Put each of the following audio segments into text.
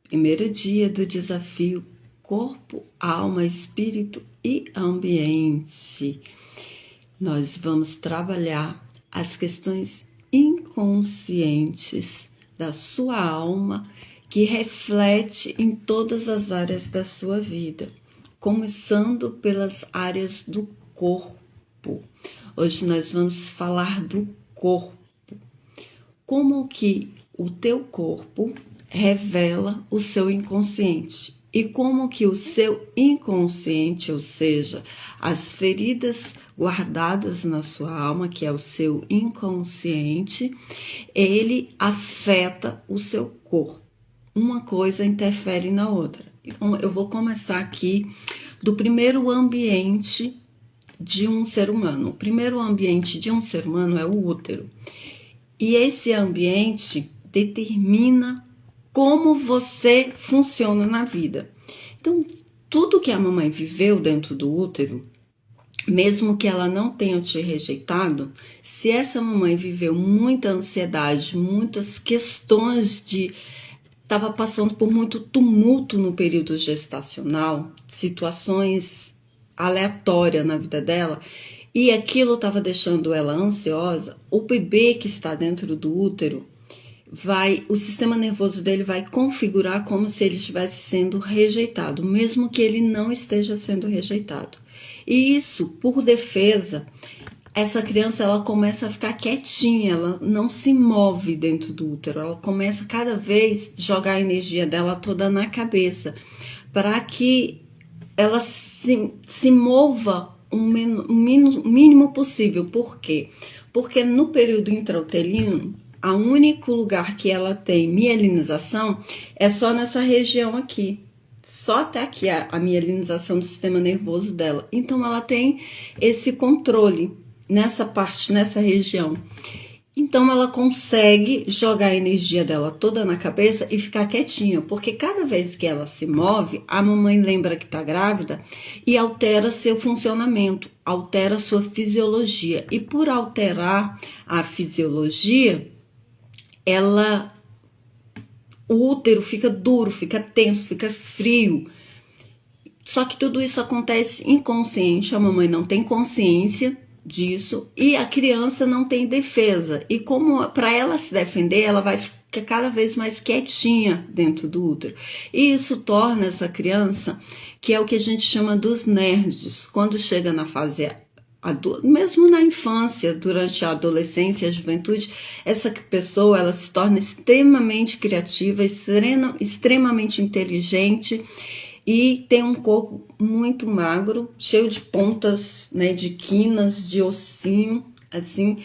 Primeiro dia do desafio Corpo, Alma, Espírito e Ambiente. Nós vamos trabalhar as questões inconscientes da sua alma que reflete em todas as áreas da sua vida, começando pelas áreas do corpo. Hoje nós vamos falar do corpo. Como que o teu corpo revela o seu inconsciente e como que o seu inconsciente, ou seja, as feridas guardadas na sua alma, que é o seu inconsciente, ele afeta o seu corpo. Uma coisa interfere na outra. Então, eu vou começar aqui do primeiro ambiente de um ser humano. O primeiro ambiente de um ser humano é o útero. E esse ambiente determina como você funciona na vida. Então, tudo que a mamãe viveu dentro do útero, mesmo que ela não tenha te rejeitado, se essa mamãe viveu muita ansiedade, muitas questões estava passando por muito tumulto no período gestacional, situações aleatórias na vida dela, e aquilo estava deixando ela ansiosa, o bebê que está dentro do útero, o sistema nervoso dele vai configurar como se ele estivesse sendo rejeitado, mesmo que ele não esteja sendo rejeitado. E isso, por defesa, essa criança ela começa a ficar quietinha, ela não se move dentro do útero, ela começa cada vez a jogar a energia dela toda na cabeça, para que ela se mova o mínimo possível. Por quê? Porque no período intrauterino, o único lugar que ela tem mielinização é só nessa região aqui. Só até aqui a mielinização do sistema nervoso dela. Então, ela tem esse controle nessa parte, nessa região. Então, ela consegue jogar a energia dela toda na cabeça e ficar quietinha. Porque cada vez que ela se move, a mamãe lembra que está grávida e altera seu funcionamento, altera sua fisiologia. E por alterar a fisiologia, o útero fica duro, fica tenso, fica frio. Só que tudo isso acontece inconsciente, a mamãe não tem consciência disso e a criança não tem defesa. E como para ela se defender, ela vai ficar cada vez mais quietinha dentro do útero. E isso torna essa criança, que é o que a gente chama dos nerds, quando chega na fase mesmo na infância, durante a adolescência e a juventude, essa pessoa ela se torna extremamente criativa, extremamente inteligente e tem um corpo muito magro, cheio de pontas, né, de quinas, de ossinho, assim.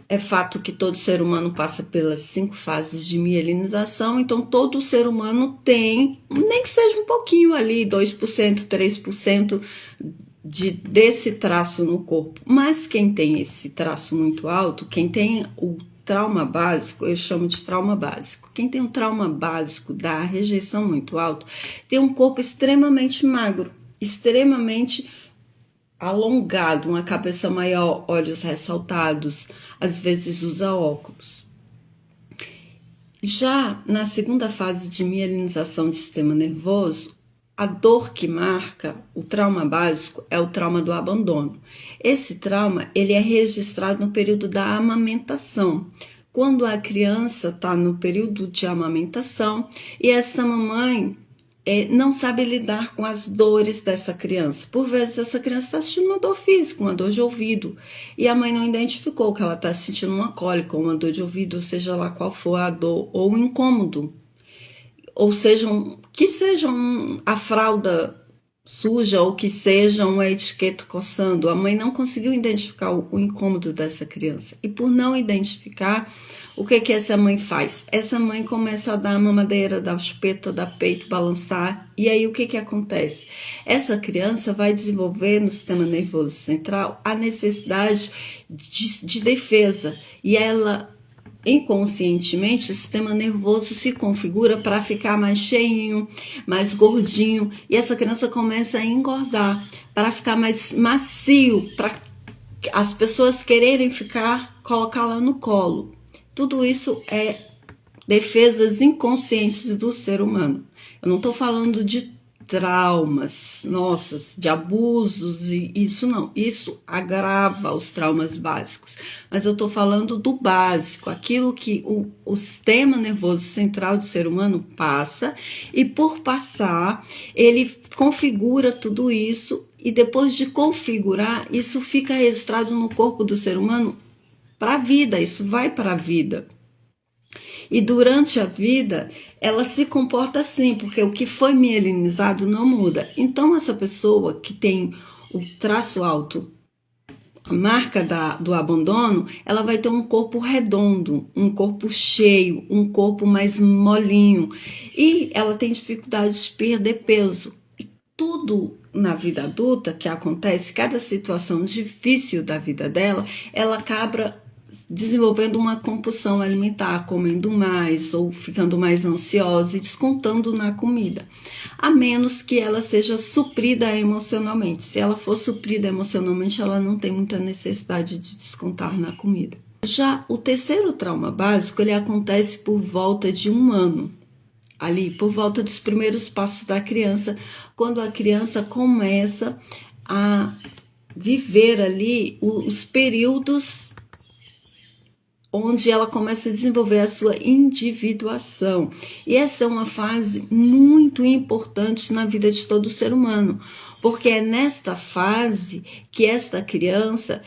É fato que todo ser humano passa pelas 5 fases de mielinização, então todo ser humano tem, nem que seja um pouquinho ali, 2%, 3%, desse traço no corpo. Mas quem tem esse traço muito alto, quem tem o trauma básico, eu chamo de trauma básico. Quem tem um trauma básico da rejeição muito alto, tem um corpo extremamente magro, extremamente alongado, uma cabeça maior, olhos ressaltados, às vezes usa óculos. Já na segunda fase de mielinização do sistema nervoso, a dor que marca o trauma básico é o trauma do abandono. Esse trauma ele é registrado no período da amamentação, quando a criança está no período de amamentação e essa mamãe não sabe lidar com as dores dessa criança. Por vezes essa criança está sentindo uma dor física, uma dor de ouvido, e a mãe não identificou que ela está sentindo uma cólica, uma dor de ouvido, ou seja lá qual for a dor ou um incômodo. Ou sejam a fralda suja ou que seja uma etiqueta coçando, a mãe não conseguiu identificar o incômodo dessa criança. E por não identificar, o que essa mãe faz? Essa mãe começa a dar a mamadeira, dar chupeta, dar peito, balançar. E aí o que acontece? Essa criança vai desenvolver no sistema nervoso central a necessidade de defesa. E ela inconscientemente o sistema nervoso se configura para ficar mais cheinho, mais gordinho, e essa criança começa a engordar para ficar mais macio, para as pessoas quererem colocá-la no colo. Tudo isso é defesas inconscientes do ser humano. Eu não estou falando de traumas, nossas, de abusos, e isso não. Isso agrava os traumas básicos. Mas eu estou falando do básico, aquilo que o sistema nervoso central do ser humano passa, e por passar, ele configura tudo isso, e depois de configurar, isso fica registrado no corpo do ser humano para a vida, isso vai para a vida. E durante a vida, ela se comporta assim, porque o que foi mielinizado não muda. Então, essa pessoa que tem o traço alto, a marca do abandono, ela vai ter um corpo redondo, um corpo cheio, um corpo mais molinho. E ela tem dificuldade de perder peso. E tudo na vida adulta que acontece, cada situação difícil da vida dela, ela acaba desenvolvendo uma compulsão alimentar, comendo mais ou ficando mais ansiosa e descontando na comida, a menos que ela seja suprida emocionalmente. Se ela for suprida emocionalmente, ela não tem muita necessidade de descontar na comida. Já o terceiro trauma básico, ele acontece por volta de 1 ano, ali por volta dos primeiros passos da criança, quando a criança começa a viver ali os períodos onde ela começa a desenvolver a sua individuação. E essa é uma fase muito importante na vida de todo ser humano, porque é nesta fase que esta criança,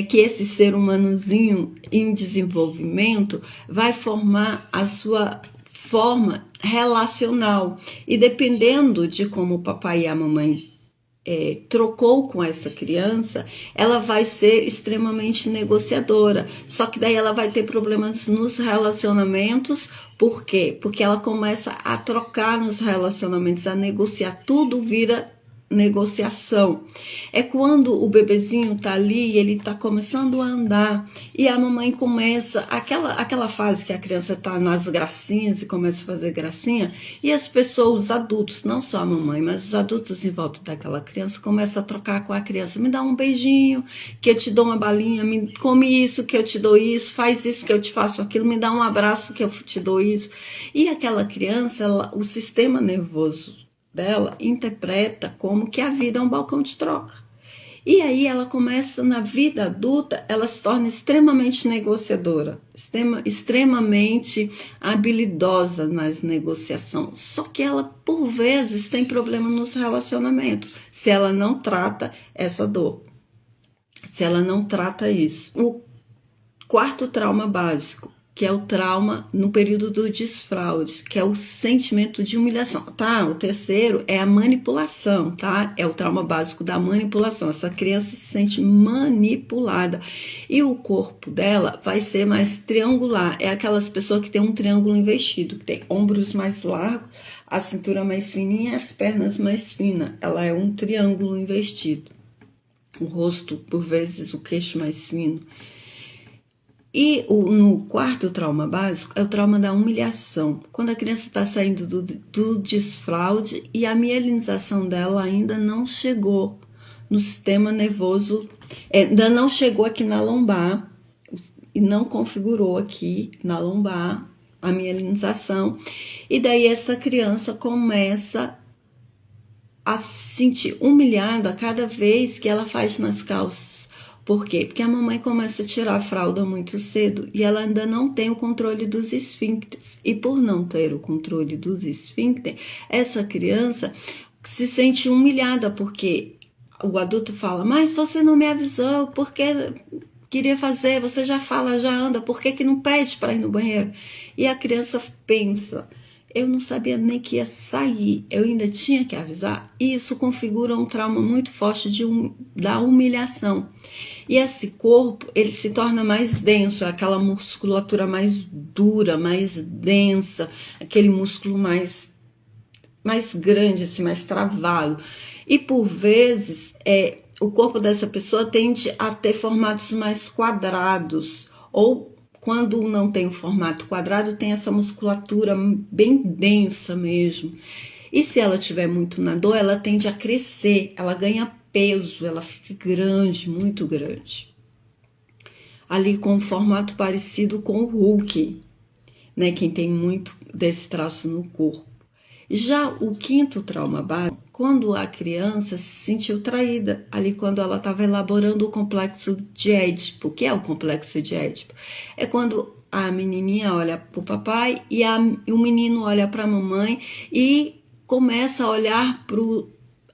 que esse ser humanozinho em desenvolvimento vai formar a sua forma relacional. E dependendo de como o papai e a mamãe trocou com essa criança, ela vai ser extremamente negociadora. Só que daí ela vai ter problemas nos relacionamentos. Por quê? Porque ela começa a trocar nos relacionamentos, a negociar. Tudo vira negociação. É quando o bebezinho tá ali e ele tá começando a andar e a mamãe começa, aquela fase que a criança tá nas gracinhas e começa a fazer gracinha, e as pessoas, os adultos, não só a mamãe, mas os adultos em volta daquela criança começam a trocar com a criança. Me dá um beijinho, que eu te dou uma balinha, come isso que eu te dou isso, faz isso que eu te faço aquilo, me dá um abraço que eu te dou isso. E aquela criança, o sistema nervoso dela interpreta como que a vida é um balcão de troca. E aí ela começa, na vida adulta, ela se torna extremamente negociadora, extremamente habilidosa nas negociações. Só que ela, por vezes, tem problema nos relacionamentos, se ela não trata essa dor, se ela não trata isso. O quarto trauma básico, que é o trauma no período do desfraude, que é o sentimento de humilhação, tá? O terceiro é a manipulação, tá? É o trauma básico da manipulação. Essa criança se sente manipulada e o corpo dela vai ser mais triangular. É aquelas pessoas que tem um triângulo invertido, que tem ombros mais largos, a cintura mais fininha e as pernas mais finas. Ela é um triângulo invertido. O rosto, por vezes, o queixo mais fino. E no quarto trauma básico é o trauma da humilhação, quando a criança está saindo do desfraude e a mielinização dela ainda não chegou no sistema nervoso, ainda não chegou aqui na lombar e não configurou aqui na lombar a mielinização. E daí essa criança começa a se sentir humilhada cada vez que ela faz nas calças. Por quê? Porque a mamãe começa a tirar a fralda muito cedo e ela ainda não tem o controle dos esfíncteres. E por não ter o controle dos esfíncteres, essa criança se sente humilhada, porque o adulto fala, mas você não me avisou, porque queria fazer, você já fala, já anda, por que não pede para ir no banheiro? E a criança pensa, eu não sabia nem que ia sair, eu ainda tinha que avisar. E isso configura um trauma muito forte da humilhação. E esse corpo, ele se torna mais denso, aquela musculatura mais dura, mais densa, aquele músculo mais grande, assim, mais travado. E por vezes, o corpo dessa pessoa tende a ter formatos mais quadrados, ou quando não tem o formato quadrado, tem essa musculatura bem densa mesmo. E se ela tiver muito na dor, ela tende a crescer, ela ganha peso, ela fica grande, muito grande. Ali com um formato parecido com o Hulk. né? Quem tem muito desse traço no corpo. Já o quinto trauma básico, quando a criança se sentiu traída, ali quando ela estava elaborando o complexo de Édipo. O que é o complexo de Édipo? É quando a menininha olha para o papai e o menino olha para a mamãe e começa a olhar para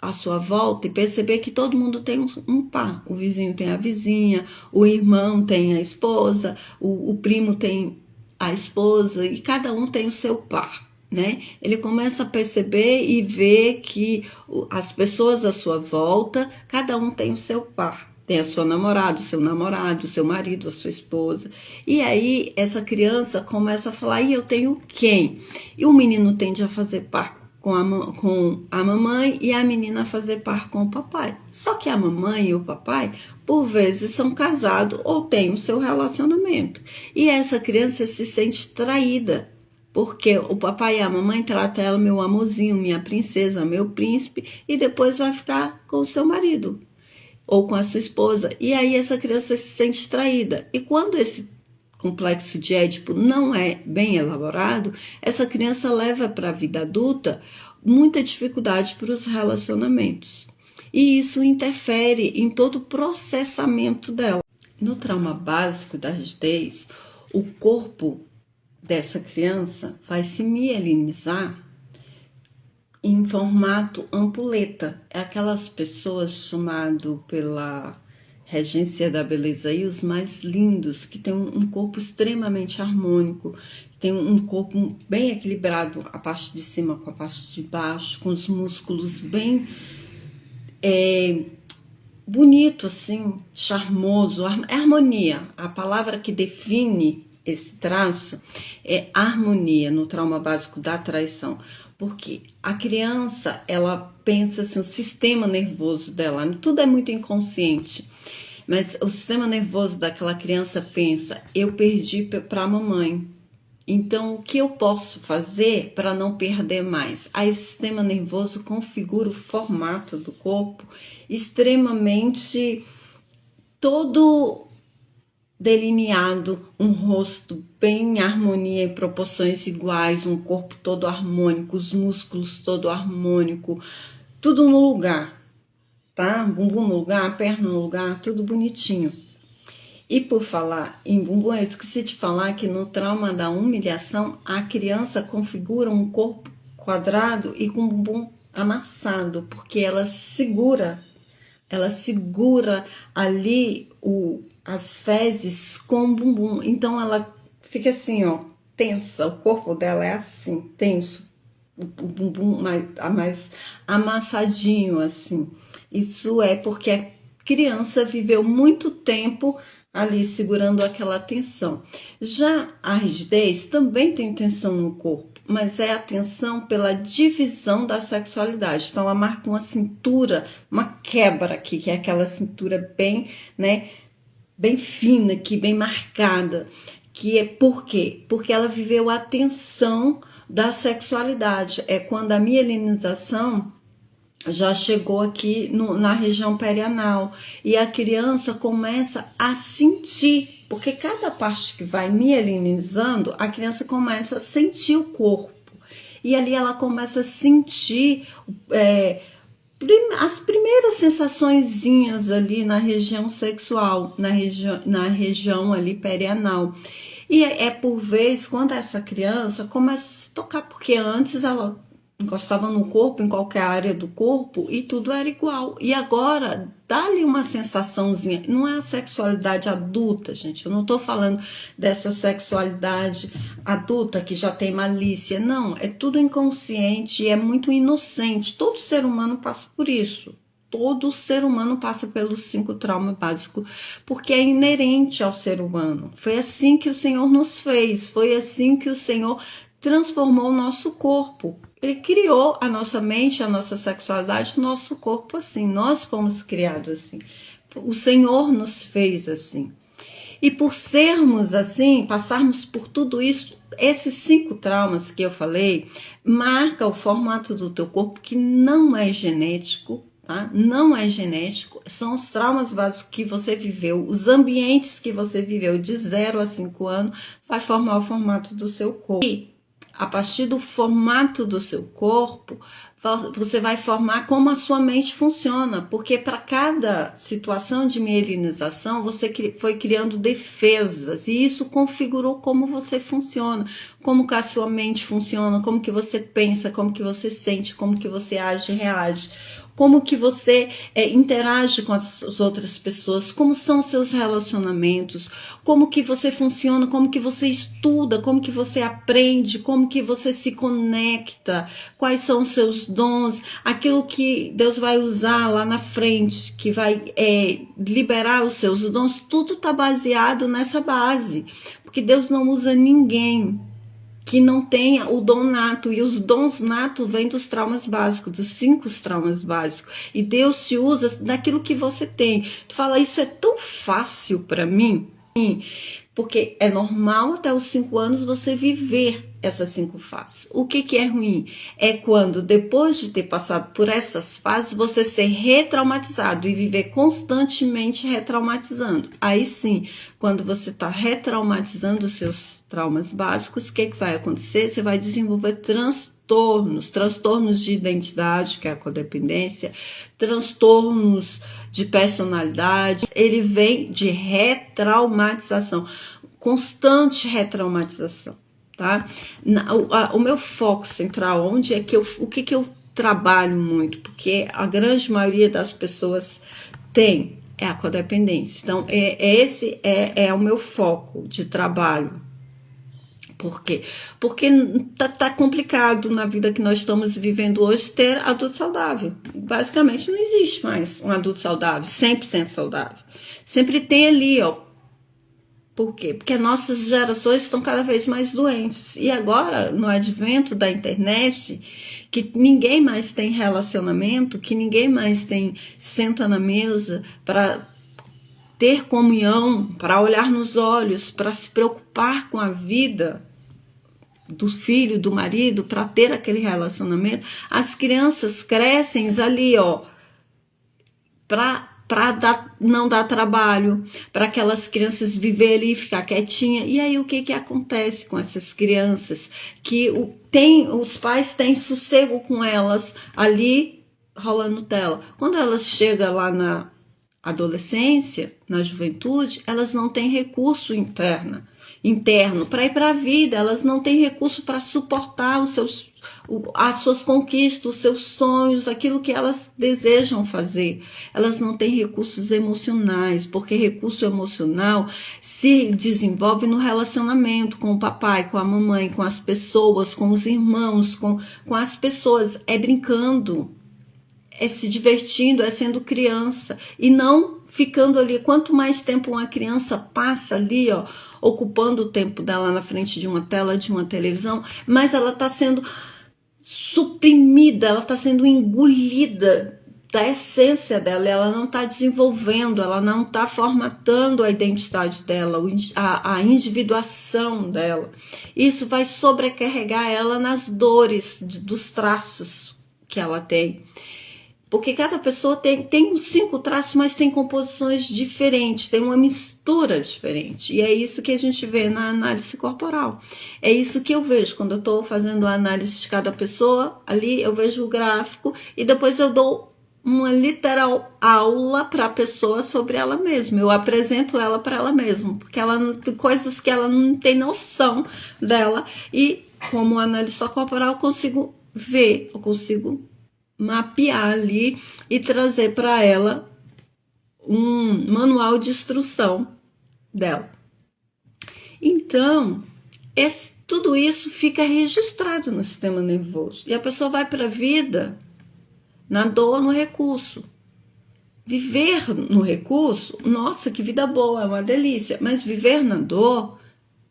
a sua volta e perceber que todo mundo tem um par. O vizinho tem a vizinha, o irmão tem a esposa, o primo tem a esposa e cada um tem o seu par. Né? Ele começa a perceber e ver que as pessoas à sua volta, cada um tem o seu par. Tem a sua namorada, o seu namorado, o seu marido, a sua esposa. E aí essa criança começa a falar, e eu tenho quem? E o menino tende a fazer par com a mamãe e a menina a fazer par com o papai. Só que a mamãe e o papai, por vezes, são casados ou têm o seu relacionamento. E essa criança se sente traída. Porque o papai e a mamãe tratam ela, meu amorzinho, minha princesa, meu príncipe, e depois vai ficar com o seu marido ou com a sua esposa. E aí essa criança se sente traída. E quando esse complexo de Édipo não é bem elaborado, essa criança leva para a vida adulta muita dificuldade para os relacionamentos. E isso interfere em todo o processamento dela. No trauma básico da rigidez, o corpo dessa criança vai se mielinizar em formato ampuleta. É aquelas pessoas chamadas pela regência da beleza aí, os mais lindos, que tem um corpo extremamente harmônico, tem um corpo bem equilibrado, a parte de cima com a parte de baixo, com os músculos bem bonito, assim, charmoso, é harmonia. A palavra que define esse traço é harmonia no trauma básico da traição, porque a criança, ela pensa assim, o sistema nervoso dela, tudo é muito inconsciente, mas o sistema nervoso daquela criança pensa, eu perdi para a mamãe, então o que eu posso fazer para não perder mais? Aí o sistema nervoso configura o formato do corpo extremamente todo delineado, um rosto bem em harmonia e proporções iguais, um corpo todo harmônico, os músculos todo harmônico, tudo no lugar, tá? Bumbum no lugar, perna no lugar, tudo bonitinho. E por falar em bumbum, eu esqueci de falar que no trauma da humilhação, a criança configura um corpo quadrado e com o bumbum amassado, porque ela segura ali as fezes com o bumbum. Então ela fica assim, ó, tensa. O corpo dela é assim, tenso. O bumbum mais amassadinho, assim. Isso é porque a criança viveu muito tempo ali segurando aquela tensão. Já a rigidez também tem tensão no corpo, mas é a tensão pela divisão da sexualidade. Então ela marca uma cintura, uma quebra aqui, que é aquela cintura bem, né, bem fina aqui, bem marcada. Que é por quê? Porque ela viveu a tensão da sexualidade. É quando a mielinização já chegou aqui na região perianal e a criança começa a sentir, porque cada parte que vai mielinizando, a criança começa a sentir o corpo e ali ela começa a sentir as primeiras sensaçõezinhas ali na região sexual, na região ali perianal. E é por vez quando essa criança começa a se tocar, porque antes ela encostava no corpo, em qualquer área do corpo, e tudo era igual. E agora, dá-lhe uma sensaçãozinha. Não é a sexualidade adulta, gente. Eu não estou falando dessa sexualidade adulta que já tem malícia. Não, é tudo inconsciente e é muito inocente. Todo ser humano passa por isso. Todo ser humano passa pelos 5 traumas básicos, porque é inerente ao ser humano. Foi assim que o Senhor nos fez. Foi assim que o Senhor transformou o nosso corpo. Ele criou a nossa mente, a nossa sexualidade, o nosso corpo assim. Nós fomos criados assim. O Senhor nos fez assim. E por sermos assim, passarmos por tudo isso, esses 5 traumas que eu falei, marca o formato do teu corpo que não é genético, tá? Não é genético, são os traumas básicos que você viveu, os ambientes que você viveu de 0 a 5 anos, vai formar o formato do seu corpo. E a partir do formato do seu corpo, você vai formar como a sua mente funciona, porque para cada situação de mielinização, você foi criando defesas, e isso configurou como você funciona, como que a sua mente funciona, como que você pensa, como que você sente, como que você age e reage, como que você interage com as outras pessoas, como são os seus relacionamentos, como que você funciona, como que você estuda, como que você aprende, como que você se conecta, quais são os seus dons, aquilo que Deus vai usar lá na frente, que vai liberar os seus dons, tudo está baseado nessa base, porque Deus não usa ninguém que não tenha o dom nato, e os dons natos vêm dos traumas básicos, dos 5 traumas básicos, e Deus se usa daquilo que você tem. Tu fala, isso é tão fácil para mim, porque é normal até os 5 anos você viver essas 5 fases. O que é ruim? É quando, depois de ter passado por essas fases, você ser retraumatizado e viver constantemente retraumatizando. Aí sim, quando você está retraumatizando os seus traumas básicos, o que vai acontecer? Você vai desenvolver transtornos de identidade, que é a codependência, transtornos de personalidade. Ele vem de retraumatização, constante retraumatização, tá? O meu foco central, onde é que o que eu trabalho muito, porque a grande maioria das pessoas tem, é a codependência. Então, esse é o meu foco de trabalho. Por quê? Porque tá complicado na vida que nós estamos vivendo hoje ter adulto saudável. Basicamente não existe mais um adulto saudável, 100% saudável. Sempre tem ali, ó. Por quê? Porque nossas gerações estão cada vez mais doentes. E agora, no advento da internet, que ninguém mais tem relacionamento, que ninguém mais senta na mesa para ter comunhão, para olhar nos olhos, para se preocupar com a vida do filho, do marido, para ter aquele relacionamento, as crianças crescem ali, ó, para não dar trabalho, para aquelas crianças viver ali e ficar quietinha. E aí o que acontece com essas crianças? Que os pais têm sossego com elas ali rolando tela. Quando elas chegam lá na adolescência, na juventude, elas não têm recurso interno para ir para a vida, elas não têm recurso para suportar as suas conquistas, os seus sonhos, aquilo que elas desejam fazer. Elas não têm recursos emocionais, porque recurso emocional se desenvolve no relacionamento com o papai, com a mamãe, com as pessoas, com os irmãos, com as pessoas, é brincando, é se divertindo, é sendo criança, e não ficando ali. Quanto mais tempo uma criança passa ali, ó, ocupando o tempo dela na frente de uma tela, de uma televisão, mas ela está sendo suprimida, ela está sendo engolida da essência dela, ela não está desenvolvendo, ela não está formatando a identidade dela, a individuação dela. Isso vai sobrecarregar ela nas dores dos traços que ela tem. Porque cada pessoa tem os 5 traços, mas tem composições diferentes, tem uma mistura diferente. E é isso que a gente vê na análise corporal. É isso que eu vejo quando eu estou fazendo a análise de cada pessoa. Ali eu vejo o gráfico e depois eu dou uma literal aula para a pessoa sobre ela mesma. Eu apresento ela para ela mesma, porque ela tem coisas que ela não tem noção dela. E como analista corporal eu consigo ver, eu consigo mapear ali e trazer para ela um manual de instrução dela. Então, tudo isso fica registrado no sistema nervoso. E a pessoa vai para a vida na dor, no recurso. Viver no recurso, nossa, que vida boa, é uma delícia. Mas viver na dor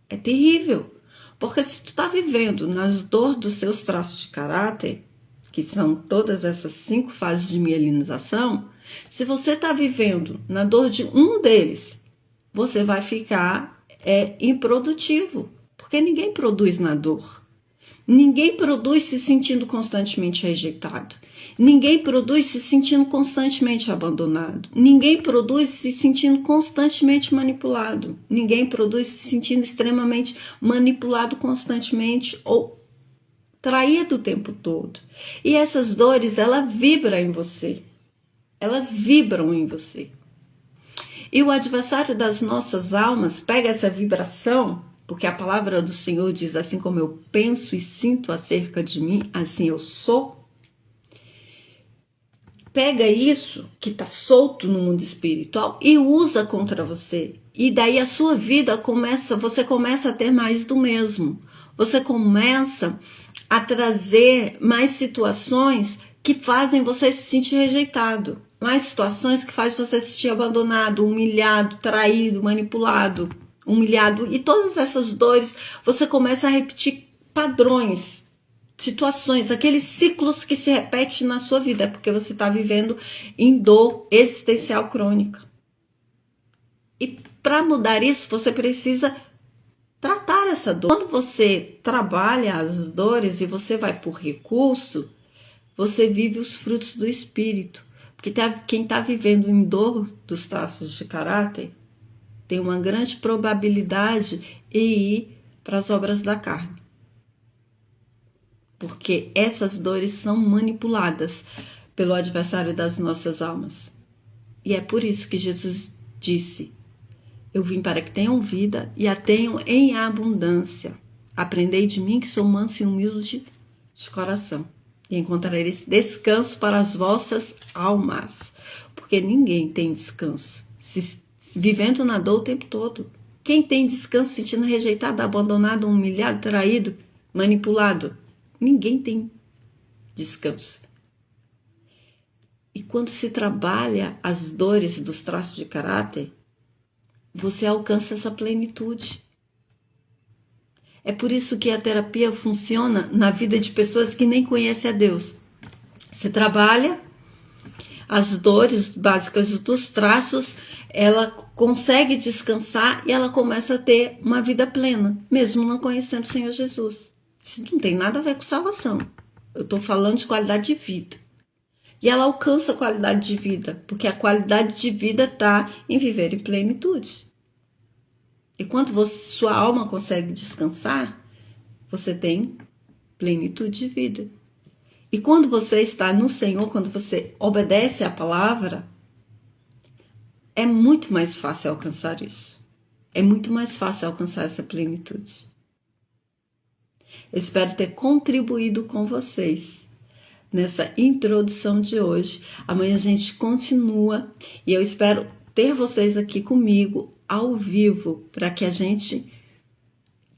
é terrível. Porque se tu está vivendo nas dores dos seus traços de caráter, que são todas essas 5 fases de mielinização, se você está vivendo na dor de um deles, você vai ficar improdutivo, porque ninguém produz na dor. Ninguém produz se sentindo constantemente rejeitado. Ninguém produz se sentindo constantemente abandonado. Ninguém produz se sentindo constantemente manipulado. Ninguém produz se sentindo extremamente manipulado constantemente ou traído o tempo todo. E essas dores, elas vibram em você. Elas vibram em você. E o adversário das nossas almas pega essa vibração, porque a palavra do Senhor diz, assim como eu penso e sinto acerca de mim, assim eu sou. Pega isso que está solto no mundo espiritual e usa contra você. E daí a sua vida você começa a ter mais do mesmo. Você começa a trazer mais situações que fazem você se sentir rejeitado. Mais situações que fazem você se sentir abandonado, humilhado, traído, manipulado, humilhado. E todas essas dores, você começa a repetir padrões, situações, aqueles ciclos que se repetem na sua vida. É porque você está vivendo em dor existencial crônica. E para mudar isso, você precisa tratar essa dor. Quando você trabalha as dores e você vai por recurso, você vive os frutos do Espírito. Porque quem está vivendo em dor dos traços de caráter tem uma grande probabilidade de ir para as obras da carne. Porque essas dores são manipuladas pelo adversário das nossas almas. E é por isso que Jesus disse: eu vim para que tenham vida e a tenham em abundância. Aprendei de mim que sou manso e humilde de coração. E encontrareis descanso para as vossas almas. Porque ninguém tem descanso vivendo na dor o tempo todo. Quem tem descanso sentindo rejeitado, abandonado, humilhado, traído, manipulado? Ninguém tem descanso. E quando se trabalha as dores dos traços de caráter, você alcança essa plenitude. É por isso que a terapia funciona na vida de pessoas que nem conhecem a Deus. Você trabalha as dores básicas dos traços, ela consegue descansar e ela começa a ter uma vida plena, mesmo não conhecendo o Senhor Jesus. Isso não tem nada a ver com salvação. Eu estou falando de qualidade de vida. E ela alcança a qualidade de vida, porque a qualidade de vida está em viver em plenitude. E quando sua alma consegue descansar, você tem plenitude de vida. E quando você está no Senhor, quando você obedece à palavra, é muito mais fácil alcançar isso. É muito mais fácil alcançar essa plenitude. Eu espero ter contribuído com vocês nessa introdução de hoje. Amanhã a gente continua e eu espero ter vocês aqui comigo ao vivo para que a gente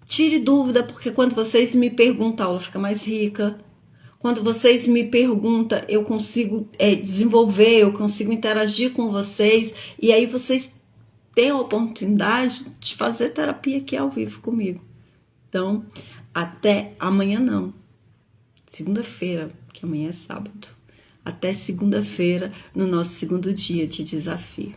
tire dúvida, porque quando vocês me perguntam, a aula fica mais rica. Quando vocês me perguntam, eu consigo desenvolver, eu consigo interagir com vocês e aí vocês têm a oportunidade de fazer terapia aqui ao vivo comigo. Então, até amanhã não. Segunda-feira, que amanhã é sábado. Até segunda-feira, no nosso segundo dia de desafio.